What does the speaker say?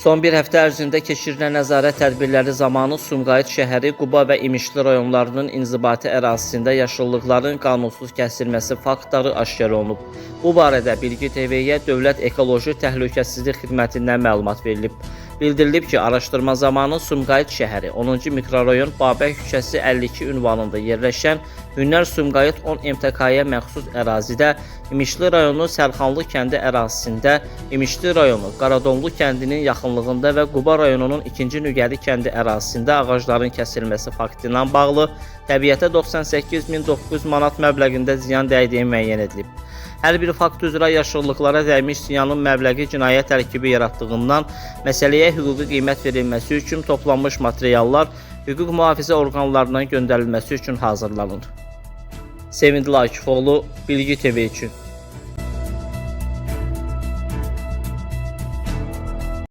Son bir həftə ərzində keçirilən nəzarət tədbirləri zamanı Sumqayıt şəhəri, Quba və İmişli rayonlarının inzibati ərazisində yaşıllıqların qanunsuz kəsilməsi faktları aşkar olunub. Bu barədə Bilgi TV-yə Dövlət Ekoloji Təhlükəsizlik Xidmətindən məlumat verilib. Bildirilib ki, araşdırma zamanı Sumqayıt şəhəri 10-cu mikrorayon Babək küçəsi 52 ünvanında yerləşən Hünər Sumqayıt 10 MTK-yə məxsus ərazidə İmişli rayonu Sərxanlı kəndi ərazisində, İmişli rayonu Qaradonlu kəndinin yaxınlığında və Quba rayonunun 2-ci Nüqəri kəndi ərazisində ağacların kəsilməsi faktı ilə bağlı təbiətə 98.900 manat məbləğində ziyan dəydiyi müəyyən edilib. Hər bir fakt üzrə yaşıllıqlara dəymiş ziyanın məbləği cinayət tərkibi yaratdığından məsələyə hüquqi qiymət verilməsi üçün toplanmış materiallar hüquq mühafizə orqanlarından göndərilməsi üçün hazırlanır. Sevindli Akifoğlu, Bilgi TV üçün.